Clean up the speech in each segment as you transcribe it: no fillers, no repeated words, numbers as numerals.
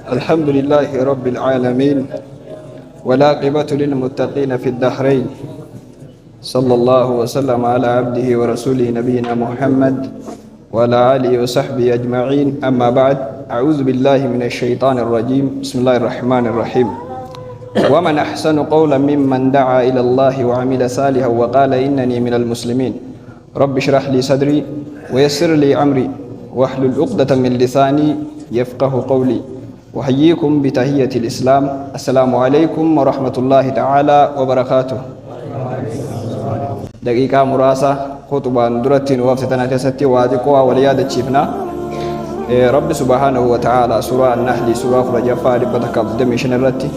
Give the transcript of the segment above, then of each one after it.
الحمد لله رب العالمين والعاقبة للمتقين في الدهرين صلى الله وسلم على عبده ورسوله نبينا محمد وعلى آله وصحبه أجمعين. أما بعد، أعوذ بالله من الشيطان الرجيم. بسم الله الرحمن الرحيم. ومن أحسن قولا ممن دعا إلى الله وعمل صالحا وقال إنني من المسلمين. رب اشرح لي صدري ويسر لي أمري واحلل عقدة من لساني يفقه قولي. وحييكم بتحية الإسلام. السلام عليكم ورحمة الله تعالى وبركاته. دقيقة مراسة خطبة درتين وفتنا كستي وادقوا وليادة شفنا رب سبحانه وتعالى سورة النحل سورة رجفة ربتك الدمشن الرتي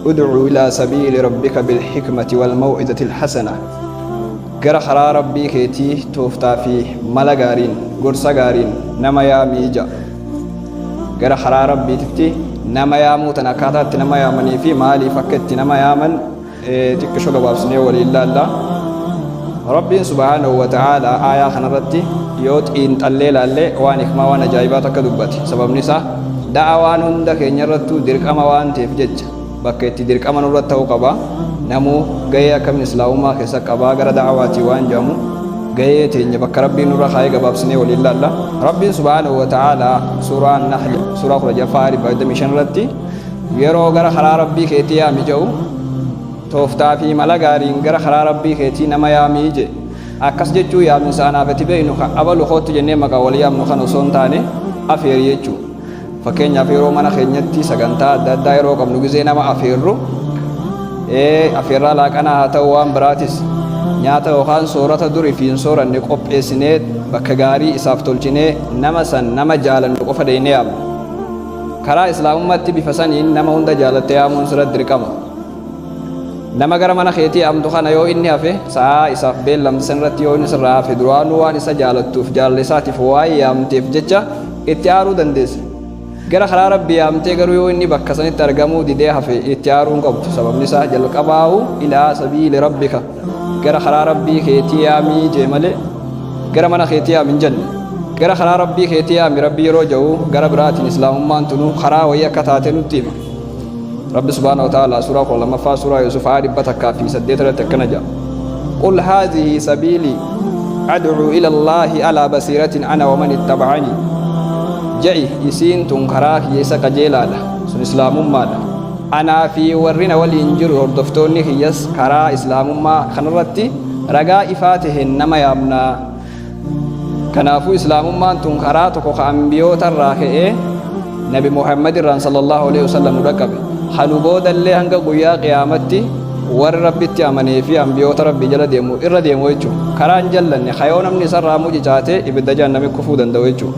ادعو إلى سبيل ربك بالحكمة والموعظة الحسنة. قرأ خرا ربي كيتي توفتا في ملغارين قرصغارين نما يا ميجا. قرأ خرا ربي تتي نما يا موتنا كاتات نما يا مني في مالي فكت نما يا من تكشو قبابسني ولله الله. ربي سبحانه وتعالى آية خنرتي يوت إن تلل الله وانك ما وانا جايباتك دبتي سبب نساء دعوان عندك نرتو درك أما وان تفجج بكتي درك أما نرتو قبا نمو جاي كم إسلامه كسك قبا غير دعواتي وان جامو جاي تيجي بك ربي نور خايق باب سنة ولله الله. ربي سبحانه وتعالى سورة النحل سورة الجفار بعد مشان رتي يرو غير خلا ربي كتيا مجو توفتا في ملغارين غير خلا ربي كتي نما يا ميجي أكس جتشو يا من سانا فتبينو أبلو خوت جنة مكا وليام نخانو سونتاني أفير يجو فكين أفيرو منا خنيتي سكنتا دايرو كم نجزينا ما أفيرو أفيرا لك أنا هتوام براتس نياتا وخان سورة دوري في سورة نقوب إسناد بكجاري إسافتولجنة نمسن نما جالن نقوف دينيام كرا إسلام ما تبي فسانين نما هندا جالت يا منصور دركما نما غير منا خيتي أم تخانا يو إني أفه سا إساف بيل لم سنرت يو نسرا في دروانو وان إسا جالت توف جال لساتي فواي أم تفجتشا إتيارو دندس غير خرا ربي أم تيغرو يو إني بكساني ترجمو دي ده في إتيارو قبض سبب نسا جلو كباو إلى سبيل ربك غير خرا ربي خيتي أمي جمالي غير منا خيتي أمين جن غير خرا ربي خيتي أمي ربي روجو غير براتين إسلام ما أنتنو خرا ويا كتاتنو تيم. رب سبحانه وتعالى سورة قل لما فا سورة يوسف عارب بتكا في سديت رتكنجا قل هذه سبيلي أدعو إلى الله على بصيرة أنا ومن اتبعني. جاي يسين تنكراك يسك جيلالا سن إسلام مالا أنا في ورنا والإنجيل وردفتوني يس كرا إسلام ما خنرتي رجاء فاته إنما يامنا كنافو إسلام ما تنكراتك وخامبيو تراكئ نبي محمد صلى الله عليه وسلم ركب حنوبود اللي هنگا قويا قيامتي ور ربي تيامني في أنبيوت ربي جل ديمو إر ديمو يجو كران جلن خيونا من سر رامو جاته إبدا جهنم كفودا دويجو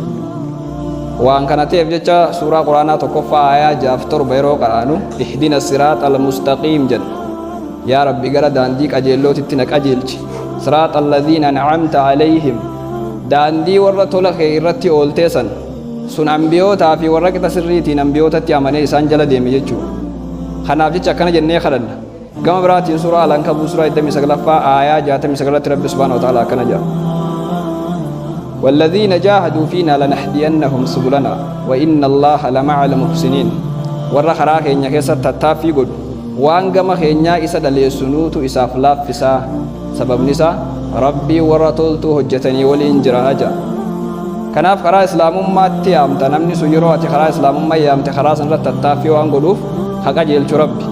وان كانت يفجع سورة قرآن تكفى آية جافتر بيرو قرآنو اهدنا الصراط المستقيم جن يا ربي قرا دانديك أجيلو تتنك أجيلش صراط الذين أنعمت عليهم داندي ورطول خيرتي أولتيسن sun ambiyoota fi warra qita sirriitiin ambiyootatti amanee isaan jala deeme jechuudha. Kanaaf jecha akkana jennee kadhanna. Gama biraatiin suuraa Al-Ankabut suuraa 29ffaa aayaa 69tti Rabbi subhaanahu wa ta'aalaa akkana jedha. والذين جاهدوا فينا لنهدينهم سبلنا وإن الله لمع المحسنين. warra karaa keenya keessatti tattaaffii godhu waan gama keenyaa isa dhaleessunuutu isaaf laaffisaa. Sababni isaa Rabbii warra toltuu hojjetanii waliin jira aja. kanaaf karaa islaamummaatti yaamta namni sun yeroo ati karaa islaamummaa yaamte karaa sanarratti tattaaffii waan godhuuf haqa jeelchu rabbi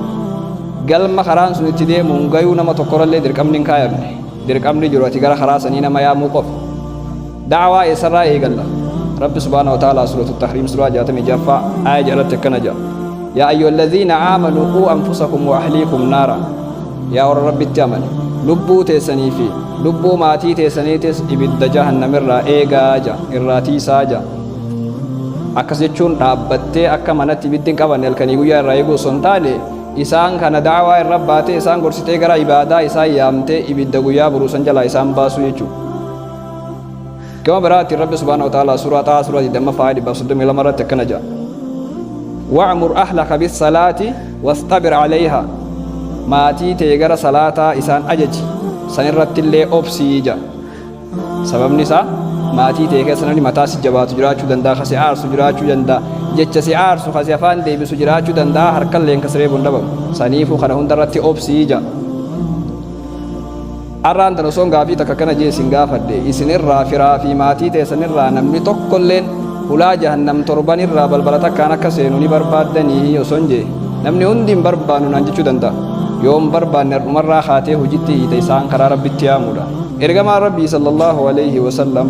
galma karaan sun itti deemuun gayuu nama tokkorallee dirqamni hin kaayamne dirqamni jiru ati gara karaa sanii nama yaamuu qofa da'awaa eessarraa eegalla. rabbi subhaanahu wa ta'aalaa suuratu tahriim suuraa 66ffaa aaya jedhatti akkana jedha yaa ayyuhalladhiina aamanuu quu anfusakum wa ahliikum naara. yaa warra rabbitti amane lubbuu teessanii fi lubbuu maatii teessaniitis ibidda jahannamirraa eegaa ja irraa tiisaa ja. akkas jechuun dhaabbattee akka manatti ibiddi hin qabanne halkanii guyyaa irraa eeguu osoo hin taane isaan kana da'awaa irra baatee isaan gorsitee gara ibaadaa isaan yaamtee ibidda guyyaa buruusan jalaa isaan baasuu jechuudha. gama biraatiin rabbi subhaanahu wa ta'aalaa suuraa xaa suuraa 20ffaa 32 irratti akkana jedha wa'mur ahlaka bis-salaati wastabir 'alayhaa. maatii tee gara salaataa isaan ajaji sanirratti illee obsii ja. sababni isaa maatii ta'e keessa namni mataa si jabaatu jiraachuu danda'a, kasi aarsu jiraachuu danda'a, jecha si aarsu kasi afaan deebisu jiraachuu danda'a, harkallee hin kasree bun dhabamu. Saniifuu kana hundarratti obsii ija. Arraan tan osoon gaafii takka kana jee isin gaafadhe, isinirraa firaa fi maatii teessanirraa namni tokkolleen ulaa jahannam torbanirraa balbala takkaan akka seenu ni barbaaddanii osoon jee namni hundi hin barbaannu naan jechuu danda'a. Yoo hin barbaanne har'umarraa haatee hojiitti hiite isaan karaa rabbitti yaamudha. Ergamaan rabbii sallallahu alayhi wa sallam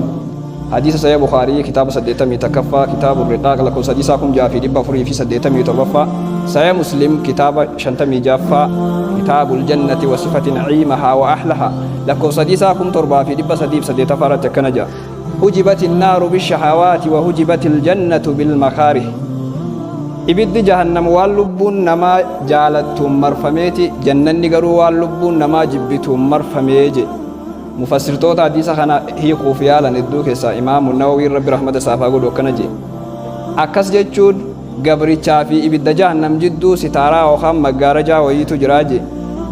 hadiisa sahih Bukhaarii kitaaba 80 takaffaa kitaabu riqaaq lakkoofsa hadiisaa 1487 sahih Muslim kitaaba 56 kitaabul jannati wa sifati na'iimahaa wa ahlahaa lakkoofsa hadiisaa 7308 irratti akkana jedha hujibati nnaaru bishahawaati wa hujibati ljannatu bilmakaarih ibiddi jahannam waan lubbuun namaa jaalattuun marfameeti jannanni garuu waan lubbuun namaa jibbituun marfamee je mufassirtoota hadiisa kana hiikuuf yaalan hedduu keessaa imaamu Nawawiin rabbi rahmata isaaf haa godhu akkana jedhe akkas jechuun gabrichaa fi ibidda jahannam jidduu sitaaraa yookaan maggaarajaa wayiitu jiraa je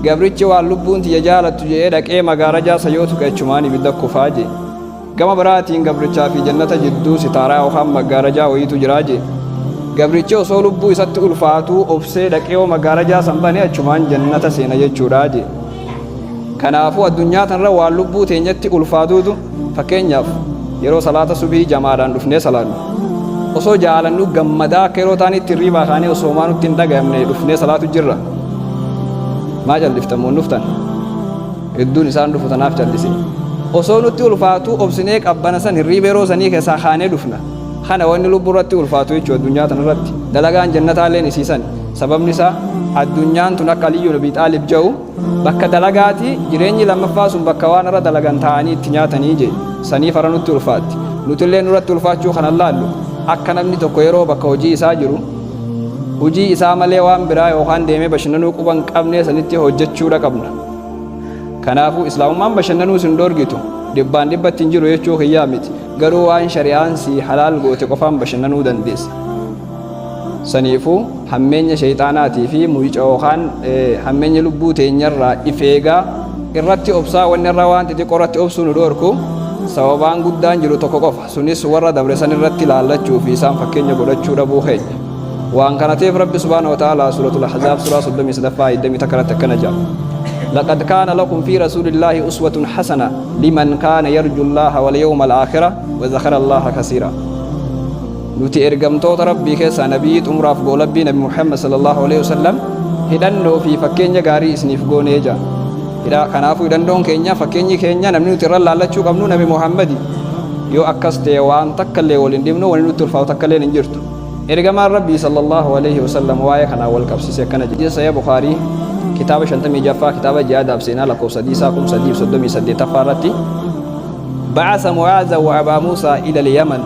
gabrichi waan lubbuun tiyya jaalattu jedhee dhaqee maggaarajaa sayootu qachumaan ibidda kufaa je gama biraatiin gabrichaa fi jannata jidduu sitaaraa yookaan maggaarajaa wayiitu jiraa je gabrichi osoo lubbuu isatti ulfaatuu obsee dhaqee maggaarajaa san banee achumaan jannata seena jechuudha je kanaafuu addunyaa tanarra waan lubbuu teenyatti ulfaatuutu fakkeenyaaf yeroo salaata subii jamaadhaan dhufnee salaannu osoo jaalannu gammadaa akka yeroo taanitti hirriibaa kaanee osoo maa nutti hin dhaga'amne dhufnee salaatu jirra maa jalliftamuun dhuftan hedduun isaan dhufu tanaaf jallise osoo nutti ulfaatuu obsinee qabbana san hirriiba yeroo sanii keessaa kaanee dhufna kana wanni lubbuu irratti ulfaatu jechuu addunyaa tanarratti dalagaan jannataalleen isiisan sababni isaa addunyaan tun akka Aliyyuu Nabii Xaalib jedhu bakka dalagaati jireenyi lammaffaa sun bakka waan irra dalagan ta'anii itti nyaatanii je sanii fara nutti ulfaatti nutillee nurratti ulfaachuu kana laallu akka namni tokko yeroo bakka hojii isaa jiru hojii isaa malee waan biraa yookaan deemee bashannanuu quban qabnee sanitti hojjechuudha qabna kanaafuu islaamummaan bashannanuu sin dorgitu dhibbaan dhibbatti hin jiru jechuu kiyyaa miti garuu waan shari'aan si halaal goote qofaan bashannanuu dandeessa saniifuu hammeenya shayxaanaatii fi muyica yookaan hammeenya lubbuu teenyarraa ifeegaa irratti obsaa wanni irraa waan xixiqqoo irratti obsuu nu dhorku sababaan guddaan jiru tokko qofa sunis warra dabre san irratti laallachuu fi isaan fakkeenya godhachuu dhabuu keenya waan kana ta'eef rabbi subhaanahu wa ta'aalaa suuratul ahzaab suuraa 33 iddami takkaratti akkana jedha لقد كان لكم في رسول الله أسوة حسنة لمن كان يرجو الله واليوم الآخرة وذكر الله كثيرا nuti ergamtoota rabbii keessaa nabii xumuraaf goolabbii nabi Muhammad sallallahu alaihi wasallam hidhannoo fi fakkeenya gaarii isiniif goonee jira kanaafuu hidhannoon keenya fakkeenyi keenya namni nuti irra laallachuu qabnu nabi Muhammad yoo akkas ta'e waan takkallee waliin dhibnu wanni nuti ulfaatu takkallee hin jirtu ergamaan rabbii sallallahu alaihi wasallam waa'ee kanaa wal qabsiise akkana jedhe sahih Bukhaarii kitaaba 56 kitaaba jihaadaaf seenaa lakkoofsa 338 irratti ba'asa Mu'aaz wa Abaa Muusaa ila al-Yaman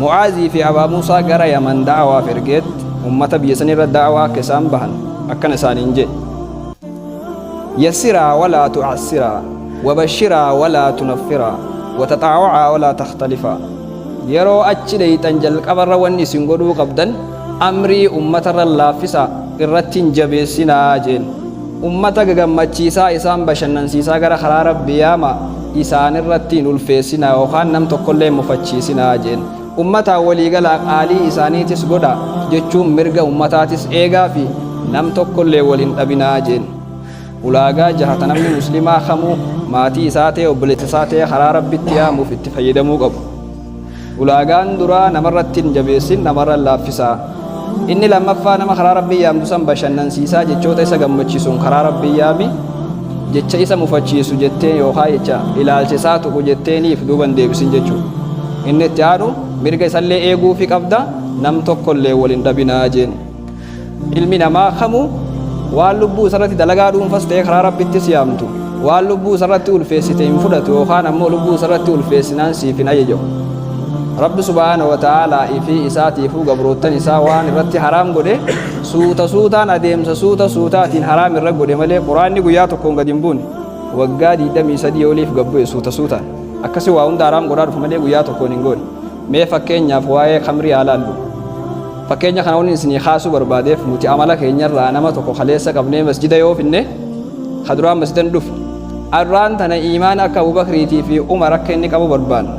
Mu'aazii fi Abaa Muusaa gara Yaman da'awaaf ergeet ummata biyya san irra da'awaa akka isaan bahan akkana isaaniin jedhe yassiraa walaa tu'assiraa wabashiraa walaa tunaffiraa wataxaawacaa walaa takhtalifa yeroo achi dhayxan jalqabarra wanni isin godhuu qabdan amrii ummatarra laaffisa irratti hin jabeessinaa jeen ummata gagammachiisaa isaan bashannansiisaa gara karaa rabbii yaama isaan irratti hin ulfeessinaa yookaan nam tokkollee mufachiisinaa jeen ummata waliigala qaalii isaaniitis godha jechuun mirga ummataatis eegaa fi nam tokkollee waliin dhabinaa jeen ulaagaa jahata namni muslimaa kamuu maatii isaa ta'e obboleessa isaa ta'e karaa rabbitti yaamuuf itti fayyadamuu qabu ulaagaan duraa namarratti hin jabeessin namarra laaffisaa inni lammaffaa nama karaa rabbii yaamtu san bashannansiisaa jechoota isa gammachiisuun karaa rabbii yaami jecha isa mufachiisu jettee yookaan jecha ilaalchisaa tuqu jetteeniif duuban deebisin jechuudha inni itti aanu mirga isallee eeguufi qabda nam tokkollee waliin dhabinaa jeen ilmi namaa kamuu waan lubbuu isarratti dalagaa dhuunfas ta'e karaa rabbittis yaamtu waan lubbuu isarratti ulfeessite hin fudhatu yookaan ammoo lubbuu isarratti ulfeessinaan siif hin ajajamu rabbi subhaanahu wa ta'aalaa fi isaatiifuu gabroottan isaa waan irratti haraam godhe suuta suutaan adeemsa suuta suutaatiin haraam irra godhe malee quraanni guyyaa tokkoon gad hin buune waggaa 23 oliif gabbu'e suuta suutaan akkasi waa hunda haraam godhaa dhufu malee guyyaa tokkoon hin goone mee fakkeenyaaf waa'ee khamrii haalaallu fakkeenya kana wanni isinii kaasuu barbaadeef nuti amala keenyarraa nama tokko kaleessa qabnee masjida yoo finne kaduraan masjidan dhufu arraan tana iimaan akka Abubakriitii fi Umar akka inni qabu barbaanna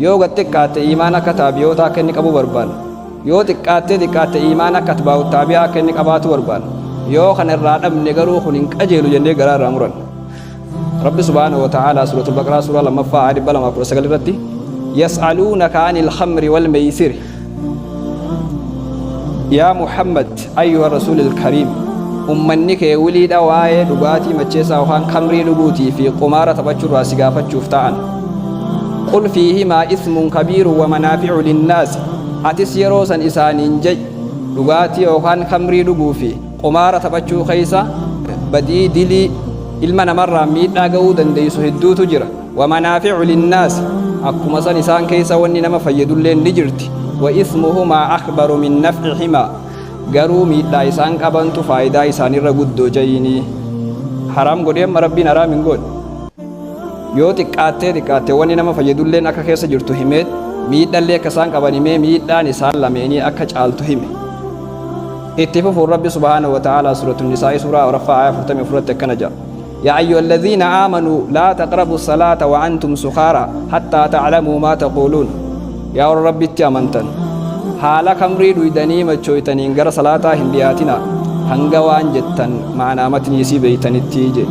yoo xiqqaatte iimaana akka taabiyoota akka inni qabu barbaanna yoo xiqqaatte iimaana akka atbaa'u taabi'aa akka inni qabaatu barbaanna yoo kana irraa dhabne garuu kun hin qajeelu jennee garaa irraa muran rabbi subhaanahu wa ta'aalaa suuratul baqaraa suuraa lammaffaa aayat 219 irratti yas'aluunaka anil khamri wal maysiri yaa muhammad ayyuha rasuulil kariim ummanni kee wiliidha waa'ee dhugaatii macheessaa yookaan kamrii dhuguutii fi qumaara taphachuurraa si gaafachuuf ta'an qul fiihimaa ismun kabiirun wa manaaficu linnaasi atis yeroo san isaaniin jedhi dhugaatii yookaan kamrii dhuguu fi qumaara taphachuu keessa badii dilii ilma namarraa miidhaa ga'uu dandeessu hedduutu jira wa manaaficu linnaasi akkuma san isaan keessa wanni nama fayyadullee ni jirti wa ismuhumaa akbaru min nafcihimaa garuu miidhaa isaan qabantu faayidaa isaanirra guddoo jayinii haraam godheemma rabbiin haraam hin godhe yoo xiqqaattee wanni nama fayyadulleen akka keessa jirtu himeet miidhallee akka isaan qaban himee miidhaan isaan lameenii akka caaltu hime itti fufuun rabbi subhaanahu wa ta'aalaa suuratun nisaa'i suuraa araffaa aaya 44 akkana jedha يا أيها الذين آمنوا لا تقربوا الصلاة وأنتم سكارى حتى تعلموا ما تقولون يا رب اتمنتن حالا كمري دويدني مچويتني غير صلاة هندياتنا هنغوان جتن معنا متني سي بيتن التيجي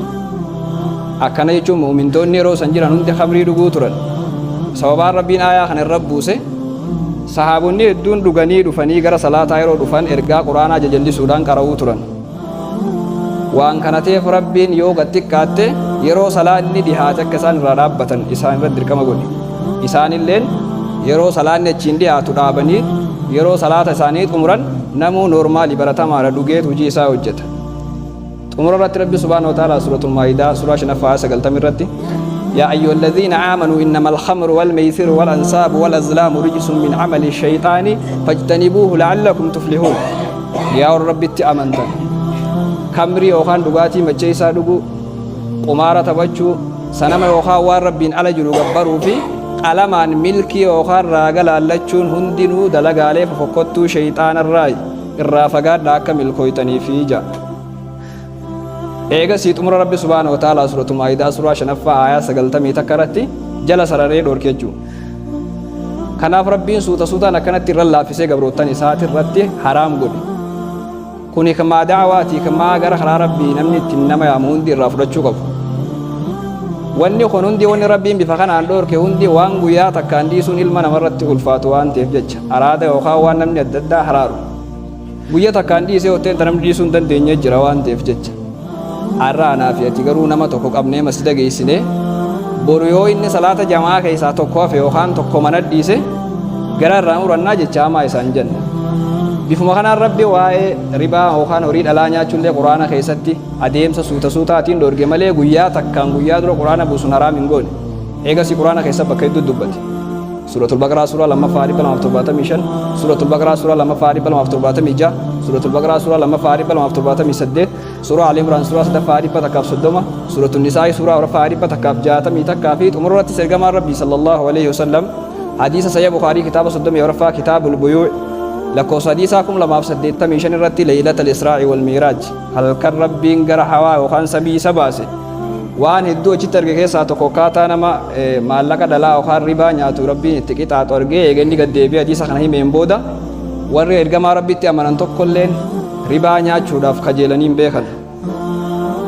أكنا يجو مؤمن دوني رو سنجران هند خمري دغو ترن سبب ربنا آية خن الرب بوسه صحابوني دون دغني دفني غير صلاة يرو دفن ارغا قرآن جلدي سودان قراو ترن waan kanateef rabbiin yoo xiqqaatte yeroo salaanni dhihaate akka isaan irraa dhaabbatan isaan irratti dirqama godhe isaanilleen yeroo salaanni achiin dhihaatu dhaabanii yeroo salaata isaanii xumuran namuu noormaali baratamaadha dhugeet hojii isaa hojjeta xumura irratti rabbi subhaanahu wa ta'aalaa suuratul maa'idaa suuraa 90 irratti yaa ayyuhalladhiina aamanuu innamal khamru wal maysiru wal ansaabu wal azlaamu rijsun min amali shayxaani fajtanibuuhu la'allakum tuflihuun yaa warra rabbitti amantan kamrii yookaan dhugaatii macheessaa dhuguu qumaara taphachuu sanama yookaan waan rabbiin ala jiru gabbaruu fi qalamaan milkii yookaan raaga laallachuun hundinuu dalagaalee fofokkottuu shayxaanarraa irraa fagaadhaa akka milkooytanii fi ija eegasii xumura rabbi subhaanahu wa ta'aalaa suuratul maa'idaa suuraa 5 aayaa 90 takka irratti jala sararee dhorke jechuudha kanaaf rabbiin suutaan akkanatti irra laaffisee gabroottan isaati irratti haraam godhe kuni kamaa da'awaati kamaa gara karaa rabbii namni ittiin nama yaamu hundi irraa fudhachuu qabu wanni kun hundi wanni rabbiin bifa kanaan dhoorke hundi waan guyyaa takkaan dhiisuun ilma namarratti ulfaatu waan ta'eef jecha araada yookaan waan namni adda addaa haraaru guyyaa takkaan dhiisee hoteen namni dhiisuu hin dandeenye jira waan ta'eef jecha har'a anaa fi ati garuu nama tokko qabnee masjida geessinee boru yoo inni salaata jamaa keessaa tokko hafe yookaan tokko mana dhiise gara irraa murannaa jecha hamaa isaan jenna bifuma kanaan rabbi waa'ee ribaa yookaan horii dhalaa nyaachuullee quraana keessatti adeemsa suutaatiin dhoorge malee guyyaa takkaan guyyaa dura quraana buusuun haraam hin goone eegasii quraana keessa bakka hedduu dubbate suuratul baqaraa suuraa 275 suuratul baqaraa suuraa 276 suuratul baqaraa suuraa 278 suuraa ali imraan suuraa 330 suuratul nisaa'i suuraa 460 takkaa fi xumurratti ergamaan rabbii sallallahu alaihi wasallam hadiisa sahih bukhaarii kitaaba 30 kitaabul buyuu' lakkoofsa hadiisaa 285 irratti leeylatal israa'i wal miiraaj halkan rabbiin gara hawaa yookaan samii isa baase waan hedduu achitti arge keessaa tokko kaataa nama maallaqa dhalaa yookaan ribaa nyaatu rabbiin itti qixaaxu argee eeganni gaddeebi'ee hadiisa kana himeen booda warri ergamaa rabbitti amanan tokkolleen ribaa nyaachuudhaaf kajeelanii hin beekan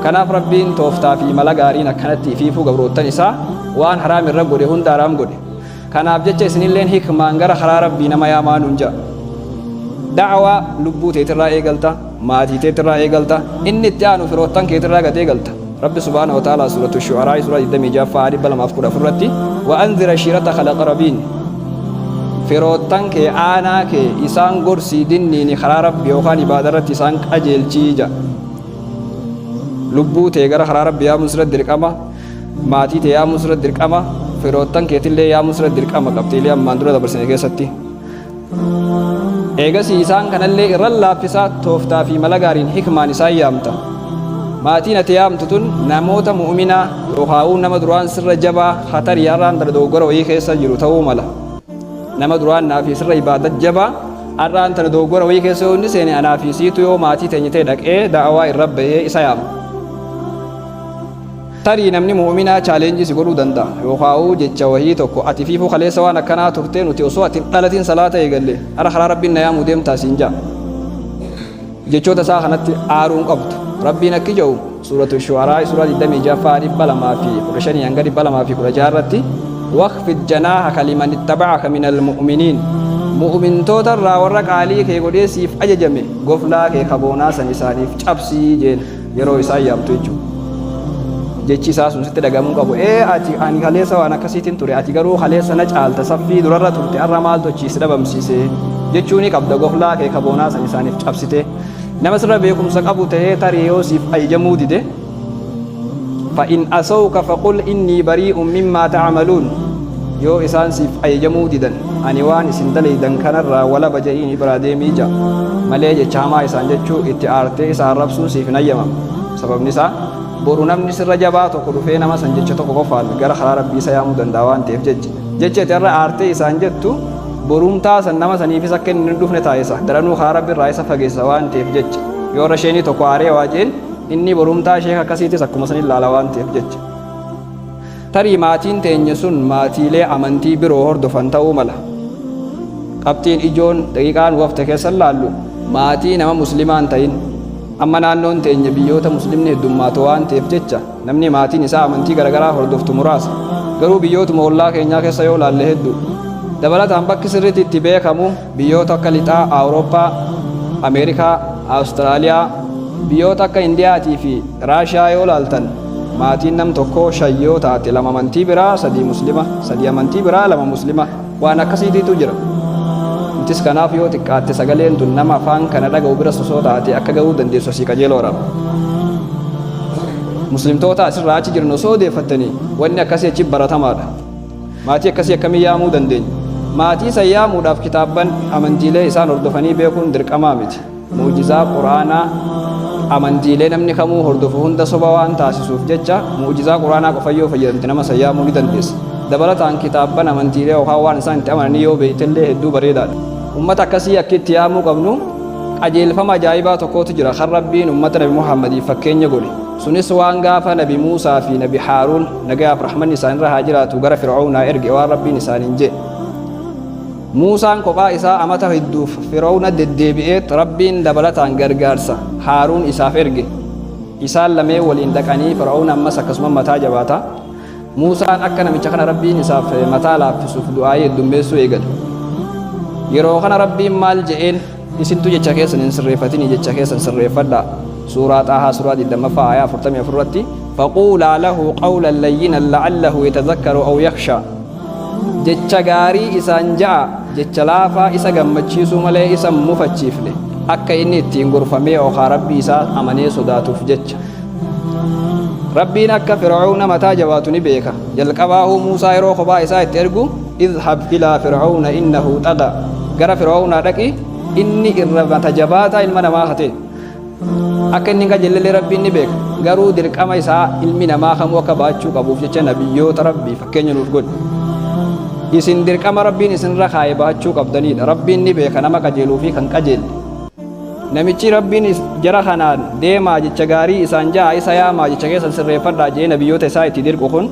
kanaaf rabbiin tooftaa fi mala gaariin akkanatti ifiifuu gabroottan isaa waan haraam irra godhe hunda haraam godhe kanaaf jecha isinilleen hikmaan gara karaa rabbii nama yaamaa nuun ja'a da'awaa lubbuu teetirraa eegalta maatii teetirraa eegalta inni itti aanu firoottan keetirraa gad eegalta rabbi subhaanahu wa ta'aalaa suuratu shu'araa suuraa 26 aayat 214 irratti wa anzir ashirata khalaqarabiin firoottan kee aanaa kee isaan gorsii dinniini karaa rabbi yookaan ibaada irratti isaan qajeelchii ja lubbuu tee gara karaa rabbi yaamuu sirratti dirqama maatii tee yaamuu sirratti dirqama firoottan keetillee yaamuu sirratti dirqama qabxiilee ammaan dura dabarsine keessatti eegasii isaan kanallee irra laaffisaa tooftaa fi mala gaariin hikmaan isaan yaamta maatiin ati yaamtu tun namoota mu'minaa yookaan nama duraan sirra jabaa hatarii har'aan dogoggora wayii keessa jiru ta'uu mala nama duraan naa fi sirra ibaadat jabaa har'aan tana dogoggora wayii keessa yoo inni seene anaa fi siitu yoo maatii teenya ta'e dhaqee da'awaa irra bahee isa yaama tarii namni mu'minaa chaalenjii si godhuu danda'a yookaan jecha wahii tokko ati fiifuu kaleessa waan akkanaa turtee nuti osoo ati dhalatiin salaata eegalle ara karaa rabbiin na yaamuu deemtaa siin jaa jechoota isaa kanatti aaruun qabdu rabbiin akki jedhu suuratu shu'araa suuraa 26 dhibba lamaa fi 15 hanga dhibba lamaa fi 16 irratti waqfid janaaha liman ittaba'aka minal mu'miniin mu'mintoota irraa warra qaalii kee godhee siif ajajame goflaa kee kaboonaa san isaaniif cabsii jeen yeroo isaan yaamtu jechuudha jechi isaa sun sitti dhagamuu qabu ati ani kaleessa waan akkasiitiin ture ati garuu kaleessa na caalta saffii durarra turte arra maaltu achiis dhabamsiise jechuuni qabda goflaa kee kaboonaa san isaaniif cabsite nama sirra beekumsa qabu ta'ee tarii yoo siif ajajamuu dide فإن أسوك فقل إني بريء مما تعملون يو إسان سيف أيجمو ديدن أني وان إسن دليدن كنرى ولا بجئين إبرادي ميجا مليجة چاما إسان جتشو اتعارتي إسان ربسو سيف نيما سبب نسا boru namni sirra jabaa tokko dhufee nama san jecha tokko qofaan gara karaa rabbii isa yaamuu danda'a waan ta'eef jecha irra aartee isaan jettu borumtaa san nama saniifis akka inni hin dhufne taasisa daranuu karaa rabbii irraa isa fageessa waan ta'eef jecha yoo rasheenii tokko aaree waajeen inni borumtaa ishee akkasiitis akkuma san ilaala waan ta'eef jecha tarii maatiin teenya sun maatiilee amantii biroo hordofan ta'uu mala qabxiin ijoon daqiiqaan wafte keessa laallu maatii nama muslimaan ta'in amma naannoon teenya biyyoota muslimni heddummaatu waan ta'eef jecha namni maatiin isaa amantii garagaraa hordoftu muraasa garuu biyyootuma ollaa keenyaa keessa yoo laalle hedduu dabalataan bakki sirriitti itti beekamu biyyoota akka lixaa awurooppaa ameerikaa awustiraaliyaa biyyoota akka indiyaatii fi raashiyaa yoo laaltan maatiin nam tokko shayyoo taate lama amantii biraa sadii muslima sadii amantii biraa lama muslima waan akkasiitiitu jira intis kanaaf yoo xiqqaatte sagaleen tun nama afaan kana dhaga'u bira sosoo taate akka ga'uu dandeessu asii qajeeloora muslimtoota asirraa achi jiran osoo odeeffattanii wanni akkasii achi baratamaadha maatii akkasii akkamiin yaamuu dandeenya maatii san yaamuudhaaf kitaabban amantiilee isaan hordofanii beekuun dirqamaa miti muujizaa quraanaa amantiilee namni kamuu hordofu hunda soba waan taasisuuf jecha muujizaa quraanaa qofayyoo fayyadamte nama san yaamuu ni dandeessa dabalataan kitaabban amantiilee yookaan waan isaan itti amananii yoo beektellee hedduu bareedaadha ummata akkasii akka itti yaamuu qabnu qajeelfama ajaa'ibaa tokkotu jira kan rabbiin ummata nabi muhammadiif fakkeenya godhe sunis waan gaafa nabi muusaa fi nabi haaruun nagayaaf rahmanni isaanirra haa jiraatu gara fir'aawnaa erge waan rabbiin isaaniin jedhe muusaan kophaa isaa amata hedduuf fir'aawna deddeebi'eet rabbiin dabalataan gargaarsa haaruun isaaf erge isaan lamee waliin dhaqanii fir'aawna ammas akkasuma mataa jabaata muusaan akka namicha kana rabbiin isaaf mataa laaffisuuf du'aayee heddummeessuu eegale yeroo kana rabbiin maal je'een isintu jecha keessan hin sirreeffatini jecha keessan sirreeffadha suuraa xaahaa suuraa 20 ayaa 44 irratti faquulaa lahu qawlan layyinan la'allahu yatadhakkaru aw yakhsha jecha gaarii isaan ja'a jecha laafaa isa gammachiisuu malee isa mufachiifne akka inni ittiin gorfamee okaa rabbii isaa amanee sodaatuuf jecha rabbiin akka fir'aawna mataa jabaatu ni beeka jalqabaahuu muusaa yeroo kophaa isaa itti ergu idhab ilaa fir'aawna innahu xaga gara fir'aawnaa dhaqi inni irra mata jabaataa ilma namaa hate akka inni qajeellee rabbiin ni beeka garuu dirqama isaa ilmi namaa kamuu akka baachuu qabuuf jecha nabiyyoota rabbii fakkeenya nuuf godhe isin dirqama rabbiin isinirra kaa'ee baachuu qabdanidha rabbiin ni beeka nama qajeeluu fi kan qajeelle namichi rabbiin jara kanaan deemaa jecha gaarii isaan ja'a isa yaamaa jecha keessan sirreeffadhaa jee nabiyyoota isaa itti dirqu kun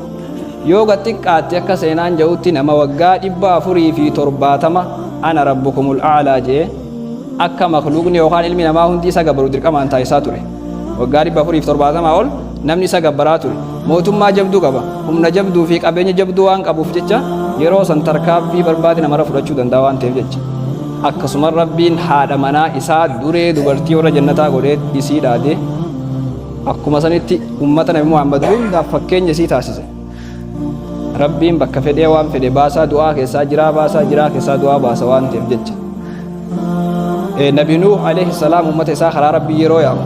yoo xiqqaatte akka seenaan ja'utti nama waggaa 470 ana rabbukumul a'laa jee akka makluuqni yookaan ilmi namaa hundi isa gabaru dirqamaan taasisaa ture waggaa 470 ol namni isa gabaraa ture mootummaa jabduu qaba humna jabduu fi qabeenya jabduu waan qabuuf jecha yeroo san tarkaanfii barbaade namarra fudhachuu danda'a waan ta'eef jecha akkasuma rabbiin haadha manaa isaa duree dubartii warra jannataa godhee isii dhaadee akkuma sanitti ummata nabi muhammad hundaaf fakkeenya isii taasise rabbiin bakka fedhee waan fedhe baasaa du'aa keessaa jiraa keessaa du'aa baasa waan ta'eef jecha nabi nuuh alayhi salaam ummata isaa karaa rabbii yeroo yaamu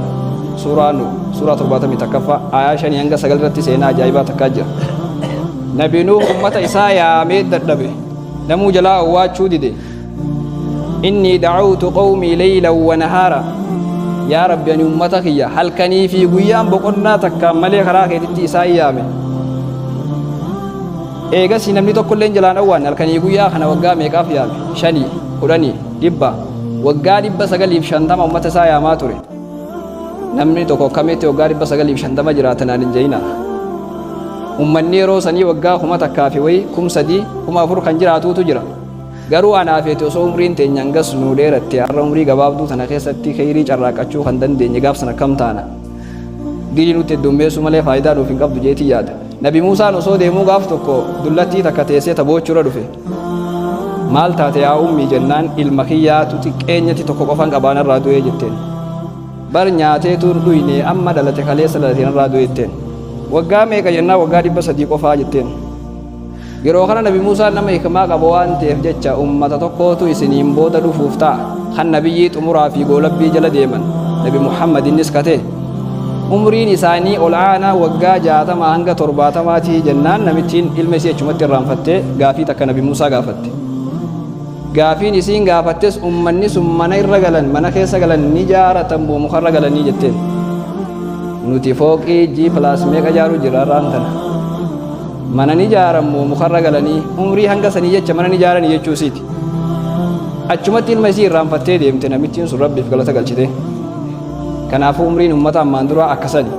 suuraa 71 ayaa 5 hanga 9 irratti seenaa ajaa'ibaa takkaa jira nabi nuuh ummata isaa yaamee dadhabe namuu jalaa waachuu dide inni da'awtu qawmii laylan wa nahaara yaa rabbi ani ummata kiyya halkanii fi guyyaan boqonnaa takka malee karaa keetitti isaa yaame eegas namni tokko illee jalaan awwaan halkanii guyyaa kana waggaa meeqaaf yaame 5 10 100 waggaa 950 ummata isaa yaamaa ture namni tokko kameetti waggaa 950 jiraatan hin jeyna ummanni yeroo sanii waggaa kuma takkaa fi wayi kum sadii kuma afur kan jiraatuutu jira garuu anaafeeti osoo umriin teenya hangas nuu dheeratte har'a umrii gabaabduu tana keessatti khayrii carraaqachuu kan dandeenye gaafsan akkam taana diinii nutti heddummeessu malee faayidaa nuuf hin qabdu jeetii yaada nabi Muusaan osoo deemuu gaaf tokko dullattii takka teessee taboochuura dhufe maal taate yaa ummii jennaan ilma kiyyaatu xiqqeenyatti tokko qofan qabaanarraa du'ee jetteen bar nyaateetuun dhuyne amma dhalate kaleessa dhalateenarraa du'e jetteen waggaa meeqa jennaa waggaa 300 qofaa jetteen yeroo kana nabi Muusaan nama hikmaa qaba waan ta'eef jecha ummata tokkootu isiniin booda dhufuuf ta'a kan nabiyyii xumuraa fi goolabbii jala deeman nabi Muhammad innis kate umriin isaanii ol aanaa waggaa 60 hanga 70 jennaan namittiin ilma isii achumatti irraanfattee gaafii takka nabi Muusaa gaafatte gaafiin isiin gaafattes ummanni sun mana irra galan mana keessa galan ni jaaratan boo mukarra galanii jetteen nuti fooqii G+ meeqa jaaru jira raantana mana ni jaaran moo mukarra galanii umrii hanga sanii jecha mana ni jaaran jechuu isiiti achumatti ilma isii irraanfattee deemte namittiin sun rabbiif galata galchite kanaafuu umriin ummata ammaan dura akkasani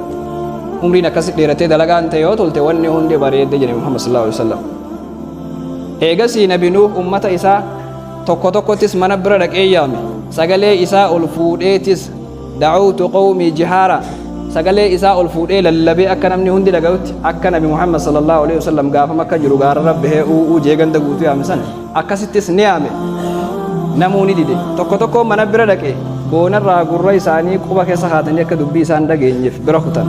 umriin akkas dheerattee dalagaan ta'e yoo tolte wanni hundi bareedde jedhe Muhammad sallallahu alaihi wasallam eegasii nabi Nuuh ummata isaa tokko tokkottis mana bira dhaqee yaame sagalee isaa ol fuudheetis da'uutu qawmii jihaara sagalee isaa ol fuudhee lallabee akka namni hundi dhaga'utti akka nabi Muhammad sallallahu alaihi wasallam gaafama akka jiru gaara rabbihee u'uu jeeganda guutuu yaame san akkasittis ni yaame namuu ni dide tokko tokko mana bira dhaqee boonarraa gurra isaanii quba keessa haatanii akka dubbii isaan dhageenyeef bira kutan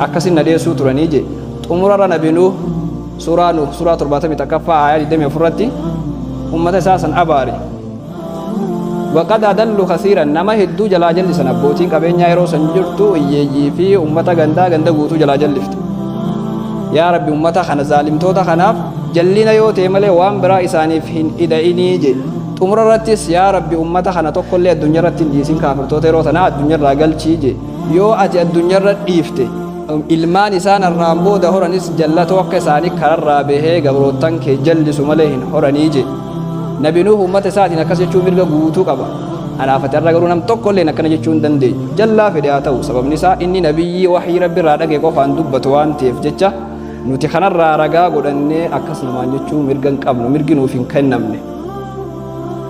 akkasin nadeessuu turanii je xumurarra nabi Nuuh suuraa 70 ayaa 24 irratti ummata isaa san abaare waqad adallu kasiiran nama hedduu jalaa jallisan abbootiin qabeenyaa yeroo san jirtu hiyyeeyyii fi ummata ganda guutuu jalaa jallifte yaa rabbi ummata kana zaalimtoota kanaaf jallina yoo ta'e malee waan biraa isaaniif hin ida'inii je xumura irrattis yaa rabbi ummata kana tokkollee addunyaa irratti hin dhiisin kaafirtoota yeroo tanaa addunyaa irraa galchii je yoo ati addunyaa irra dhiifte ilmaan isaan irraan booda horanis jallatoo akka isaanii kararraa bahee gabroottan kee jallisu malee hin horanii je nabi Nuuh ummata isaatiin akkas jechuun mirga guutuu qaba anaafate irra garuu nam tokkollee akkana jechuu hin dandeenyu jallaa fedhe haa ta'u sababni isaa inni nabiyyii wahii rabbi irraa dhagee qofaan dubbatu waan ta'eef jecha nuti kanarraa ragaa godhannee akkas namaan jechuu mirga hin qabnu mirgi nuuf hin kennamne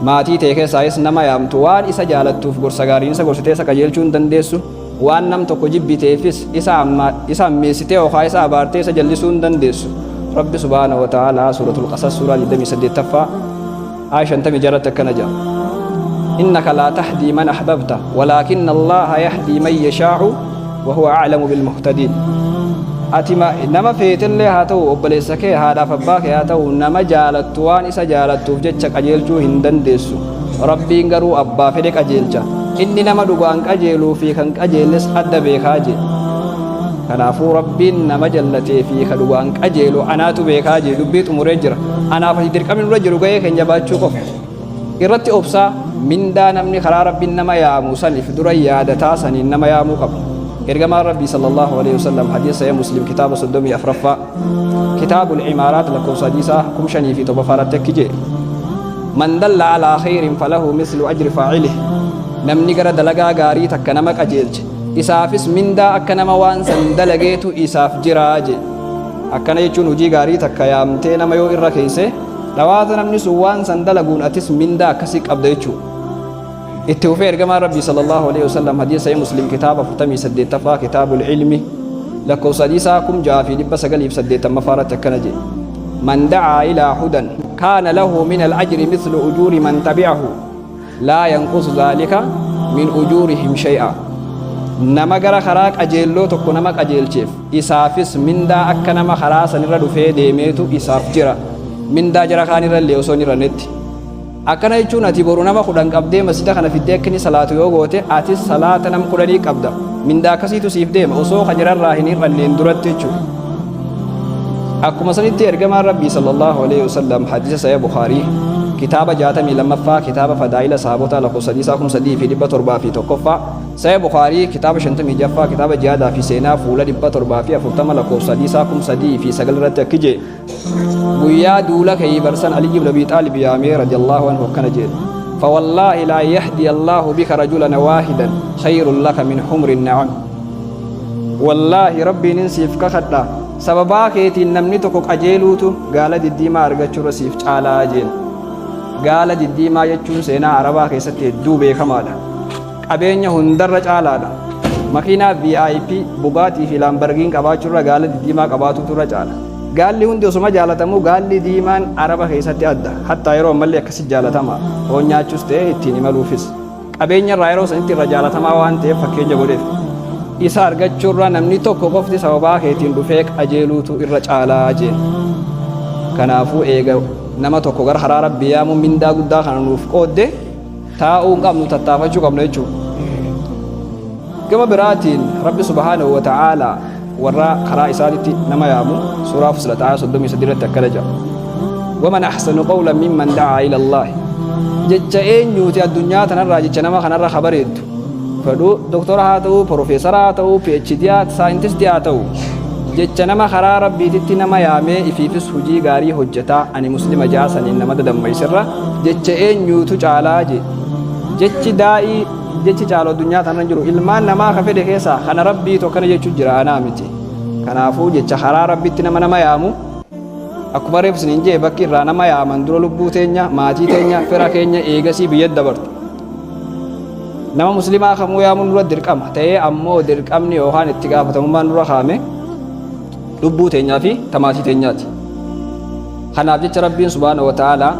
maatii ta'e keessaayis nama yaamtu waan isa jaalattuuf gorsa gaariin isa gorsitee isa qajeelchuu hin dandeessu waan nam tokko jibbiteefis isa ammeessitee yookaan isa abaartee isa jallisuu hin dandeessu rabbi subhaanahu wa ta'aalaa suuratul qasas suuraa 28ffaa عائشة تمي جرت كنجا إنك لا تهدي من أحببت ولكن الله يهدي من يشاء وهو أعلم بالمهتدين أتما نما فيت الله هاتو وبلسك هذا فباك هاتو نما جالت وان إسا جالت وجدت أجيلجو هندن ديسو ربي نغرو أبا فدك أجيلجا إني نما دوغان أجيلو فيك أجيلس أدى بيكاجي kanaafuu rabbiin nama jallatee fi kadhuwaan qajeelu anaatu beekaa jee dubbiitu muree jira anaaf dirqamni nurra jiru ga'ee keenya baachuu qofa irratti obsaa mindaa namni karaa rabbiin nama yaamu saniif dura yaadataa saniin nama yaamuu qaba ergamaan rabbii sallallahu alaihi wasallam hadiisa ya muslim kitaaba 34ffaa kitaabul imaaraat lakkoofsa hadiisaa 5,700 akkijee man dalla alaa khayrin falahu mislu ajri faa'ilih namni gara dalagaa gaarii takka nama qajeelche isaafis mindaa akka nama waan san dalageetu isaaf jiraa je akkana jechuun hojii gaarii takka yaamtee nama yoo irra keesse dhawaata namni sun waan san dalaguun atis mindaa akkasii qabda jechuu itti hufee ergamaan rabbii sallallahu alaihi wasallam hadiisa muslim kitaaba 48ffaa kitaabul ilmi lakkoofsa hadiisaa 6,980 akkana je man da'aa ilaa hudan kaana lahu min al-ajri mithlu ujuuri man tabi'ahu laa yanqusu dhaalika min ujuurihim shay'a nama gara karaa qajeelloo tokko nama qajeelcheef isaafis mindaa akka nama karaa sanirra dhufee deemeetu isaaf jira mindaa jara kaanirra illee osoo hin irranetti akkana jechuun ati boru nama 10 qabdee masjida kana fiddee akka inni salaatu yoo goote atis salaata nam 10 qabda mindaa akkasiitu siif deema osoo kajararraa hin irranneen duratti jechuudha akkuma sanitti ergamaan rabbii sallallahu alaihi wasallam hadiisa sahih bukhaarii kitaaba 62ffaa kitaaba fadaa'ila sahaabota lakkoofsa hadiisaa 3,701ffaa sahih bukhaarii kitaaba 56ffaa kitaaba jihaadaa fi seenaa fuula 740 lakkoofsa hadiisaa 3,900 irratti akkijee guyyaa duula ka'ii barsan Ali ibn Abi Xaalib yaamee radiyallahu anhu akkana jedhe فوالله لا يهدي الله بك رجلا واحدا خير لك من حمر النعم والله ربي ننسيف كخدا sababaa keetiin namni tokko qajeeluutu gaala diddiimaa argachuu irra siif caalaa jeen. Gaala diddiimaa jechuun seenaa arabaa keessatti hedduu beekamaadha. Qabeenya hundarra caalaadha. Makiinaa VIP Bugaatii fi Laambargiin qabaachuu irra gaala diddiimaa qabaatuutu irra caala. Gaalli hundi osuma jaalatamu gaalli diimaan araba keessatti adda. Hattaa yeroo ammallee akkasitti jaalatama. Foon nyaachuus ta'e ittiin imaluufis. Qabeenya irraa yeroo sanitti irra jaalatamaa waan ta'eef fakkeenya godheef. Isa argachuu irra namni tokko qofti sababaa keetiin dhufee qajeeluutu irra caalaa jeen. Kanaafuu eega nama tokko gara karaa Rabbii yaamuun mindaa guddaa kana nuuf qoodde taa'uu hin qabnu tattaafachuu qabna jechuudha. Gama biraatiin Rabbi subhaanahu wa ta'aalaa warra karaa isaatitti nama yaamu suuraa Fussilat ayyaa 33 irratti akkana jedha. Waman ahsanu qawlan mimman da'aa ila Allah. Jecha eenyuuti addunyaa tanarraa jecha nama kanarra habareeddu. Fedhuu doktora haa ta'uu, profeesara haa ta'uu, PhD saayintistii haa ta'uu. Jecha nama karaa Rabbiititti nama yaamee ifiifis hujii gaarii hojjetaa ani muslima jaasaniin nama dadammaysirra jecha eenyuutu caalaa je. Jechi daa'ii jechi caalu addunyaa tanarra jiru ilmaan namaa ka fedhe keessaa kana Rabbii tokkana jechuu jira anaa miti. Kanaafuu jecha karaa Rabbitti nama yaamu akkuma reefus niin jee bakki irraa nama yaaman dura lubbuu teenya, maatii teenya, fira keenya eegasii biyya dabartu. Nama muslimaa kamuu yaamuun dura dirqama ta'ee ammoo dirqamni yookaan itti gaafatamummaan dura kaame lubbuu teenyaa fi tamaatii teenyaati. Kanaaf jecha Rabbiin subhaanahu wa ta'aalaa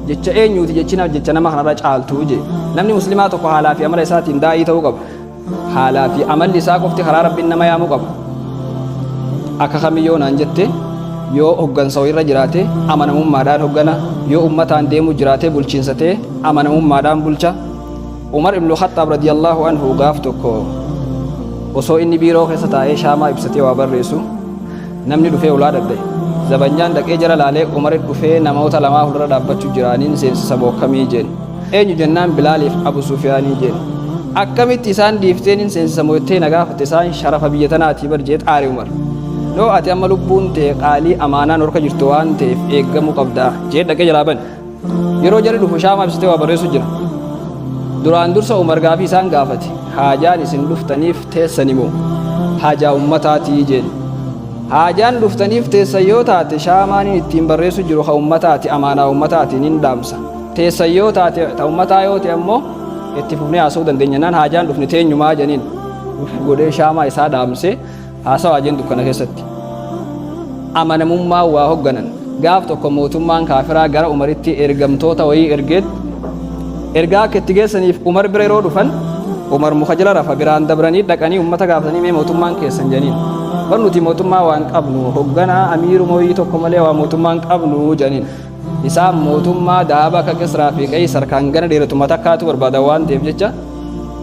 jecha eenyuuti jecha nama kanarra caaltuu je. Namni muslimaa tokko haalaa fi amala isaatiin daa'ii ta'uu qaba. Haalaa fi amalli isaa qofti karaa Rabbiin nama yaamuu qaba. Akka kamiyyoo naan jette yoo hoggansa irra jiraate amanamummaadhaan hoggana, yoo ummataan deemu jiraate bulchiinsa ta'e amanamummaadhaan bulcha. Umar ibn Khattab radiyallahu anhu gaaf tokko osoo inni biiroo keessa taa'ee shaamaa ibsatee waa barreessu namni dhufee ulaa dadhabe. Zabanyaan dhaqee jara laalee Umar dhufee namoota lamaa fuuldura dhaabbachuu jiraniin seensisa bookkamii jeen. Eenyu jennaan Bilaaliif Abu Sufyaanii jeen. Akkamitti isaan dhiifteen seensisa moottee nagaafatte isaan sharafa biyya tanaatii barjee xaare Umar. Noo ati amma lubbuun ta'e qaalii amaanaan horka jirtu waan ta'eef eeggamuu qabdaa jee dhaqee jalaa bane. Yeroo jara dhufu shaamaa ibsatee waa barreessu jira. Duraan dursa Umar gaafii isaan gaafate haajaan isin dhuftaniif teessan immoo haajaa ummataatii jeen. Haajaan dhuftaniif teessan yoo taate shaamaan ittiin barreessu jiru ha ummataati amaanaa ummataatiin hin dhaamsa. Teessan yoo taate ta ummataa yoo ta'e ammoo itti fufnee haasa'uu dandeenya naan haajaan dhufne teenyumaa jeniin godhee shaamaa isaa dhaamsee haasawaa jeen dukkana keessatti. Amanamummaa waa hogganan gaaf tokko mootummaan kaafiraa gara Umaritti ergamtoota wayii ergaa akka itti geessaniif Umar bira yeroo dhufan Umar muka jala rafa biraan dabranii dhaqanii ummata gaafatanii mee mootummaan keessan jeniin. Bar nuti mootummaa waan qabnu hogganaa amiiruma wayii tokko malee waa mootummaan qabnu jeniin. Isaan mootummaa daaba akka Kisraa fi Qaysar kan gana dheeratu matakkaatu barbaada waan ta'eef jecha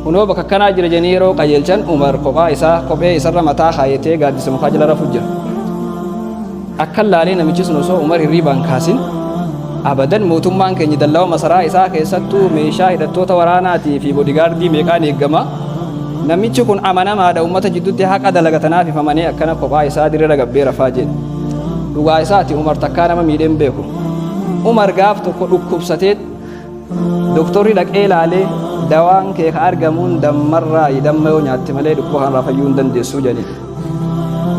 kunoo bakka kanaa jira jennee yeroo qajeelchan Umar kophaa isaa kophee isarra mataa kaayatee gaaddisa mukaa jala rafu jira. Akka laalee namichi sun osoo Umar hirriibaan kaasin abadan mootummaan keenya dallawa masaraa isaa keessattuu meeshaa hidhattoota waraanaatii fi boodigaardii meeqaan eeggama. Namichi kun amanamaadha ummata jidduutti haqa dalagatanaaf ifamanii akkana kophaa isaa dirira gabbee rafaa jedhe. Dhugaa isaati Umar takkaa nama miidheen beeku. Umar gaaf tokko dhukkubsatee doktorri dhaqee laalee dawaan kee ka argamuun dammarraa damma yoo nyaatte malee dhukkuba kanarraa fayyuu hin dandeessu jedhe.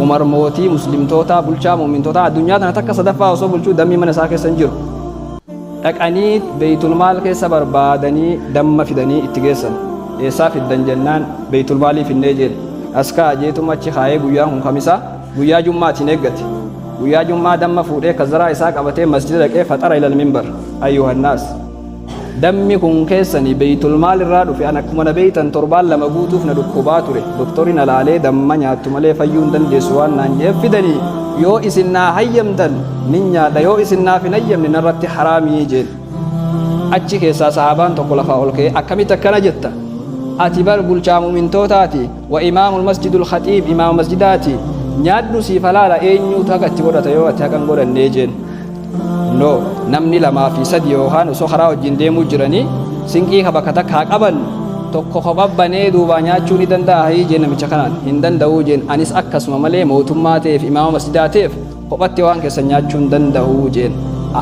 Umar mootii muslimtoota bulchaa mu'mintootaa addunyaa tana takka sadaffaa osoo bulchuu dammii mana isaa keessa hin jiru. Dhaqanii Beeytul Maal keessa barbaadanii damma fidanii itti geessan. Eessaa fiddan jennaan Beeytul Maalii finnee jedhe. Askaa jeetuma achi kaayee guyyaa kun kamisaa guyyaa Jummaatiin eeggate. Guyyaa Jummaa damma fuudhee kazaraa isaa qabatee masjida dhaqee faxara ilal minbar ayyuhannaas. Dammi kun keessanii Beeytul Maal irraa dhufe an akkuma na beeytan torbaan lama guutuuf na dhukkubaa ture. Doktorri na laalee damma nyaattu malee fayyuu hin dandeessu waan naan jeef fidanii yoo isin naa hayyamtan nin nyaadha yoo isin naaf hin hayyamne narratti haraamii jeen. Achi keessaa sahaabaan tokko lafaa ol ka'ee akkamitti akkana jetta ati bar bulchaa mu'mintootaati wa imaamul masjidul khatiib imaama masjidaati nyaadhu siif halaala eenyuutu haqa itti godhata yoo ati haqa hin godhannee jeen. No namni lamaa fi sadi yookaan osoo karaa wajjin deemuu jiranii sinqii bakka takka haa qaban tokko kophabbanee duubaa nyaachuu ni danda'a jeen namicha kanaan hin danda'uu jeen anis akkasuma malee mootummaa ta'eef imaama masjidaa ta'eef kophatti waan keessan nyaachuu hin danda'uu jeen.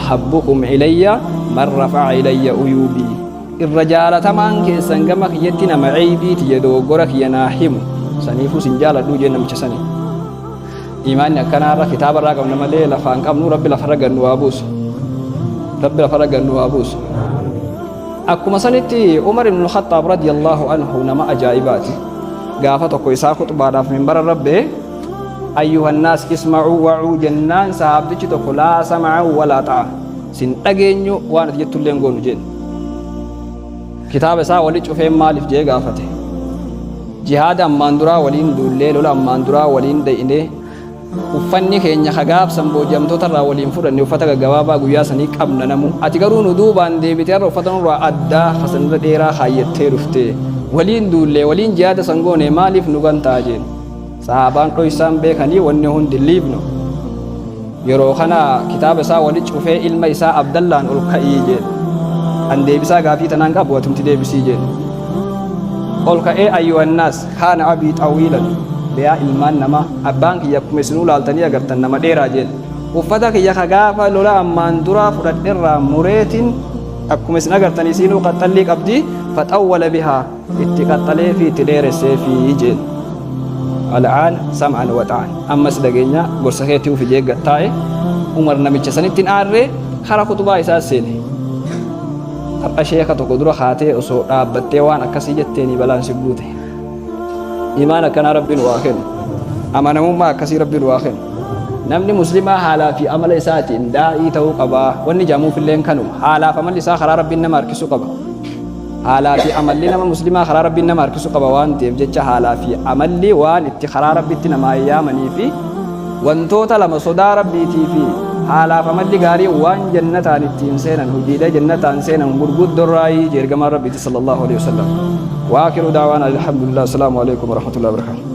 Ahabbukum ilayya man rafa'a ilayya uyuubii irra jaalatamaan keessan gama kiyyatti nama ceebiiti jedhu dogoggora kiyya naa himu saniifuu sin jaaladhuu jeen namicha sanii. إيمان كان على كتاب الرقم لما ليه لفان كم نور ربي لفرق النوابوس ربي لفرق النوابوس أكو مسألتي عمر بن الخطاب رضي الله عنه نما أجائبات قافت كويسا خطبة من بر ربي أيها الناس اسمعوا وعوا جنان صحابتي تقول سمعوا ولا طاعة سن أجنيو وانا تجت لينغون جن كتاب سا ولي شوفين مالف جي قافته جهاد أماندرا ولين دولي لولا أماندرا ولين دينه uffanni keenya kagaabsan boojamtoota irraa waliin fudhanne uffata gaggabaabaa guyyaa sanii qabna namu ati garuu nu duubaan deebitee irra uffata nurraa addaa hasanirra dheeraa kaayyattee dhufte waliin duullee waliin jihaada sangoone maaliif nu gantaa jeen sahaabaan dhoysaan beekanii wanni hundi liibno yeroo kana kitaaba isaa wali cufee ilma isaa abdallaan ol ka'ii jeen an deebisaa gaafii tanaan qabu watumti deebisii jeen ol ka'ee ayyuhannaas kaana abii xawiilan biya ilmaan nama abbaan kiyya akkuma isinuu laaltanii agartan nama dheeraa jeen uffata kiyya kagaafa lola ammaan duraa fudhadherraa mureetiin akkuma isin agartan isinuu qaxxallii qabdi faxawwala bihaa itti qaxxalee fi itti dheeressee fi jeen al'aan sam'an wa ta'an ammas dhageenya gorsa keetii ufi jeeggattaa'e umar namicha sanittiin aarree kara kutubaa isaa seene har'a sheeka tokko dura kaatee osoo dhaabbattee waan akkasii jetteeni balaan si guute إيمانا كان ربنا واخن أما نمما كسي ربنا واخن نمني مسلمة حالا في عمل إساتي دائي تو قبا وني جامو في اللين كانوا حالا فمن لسا خرا ربنا ماركسو قبا حالا في عمل لنا مسلمة خرا ربنا ماركسو قبا وان تيبجج حالا في عمل لي وان اتخرا ربنا ما يامني في وانتوتا لما صدا ربي تي في حالا فمن لي غاري وان جنتان التنسينا هجيدا جنتان سينا مرقود دراي جيرغما ربي صلى الله عليه وسلم واخر دعوانا الحمد لله السلام عليكم ورحمه الله وبركاته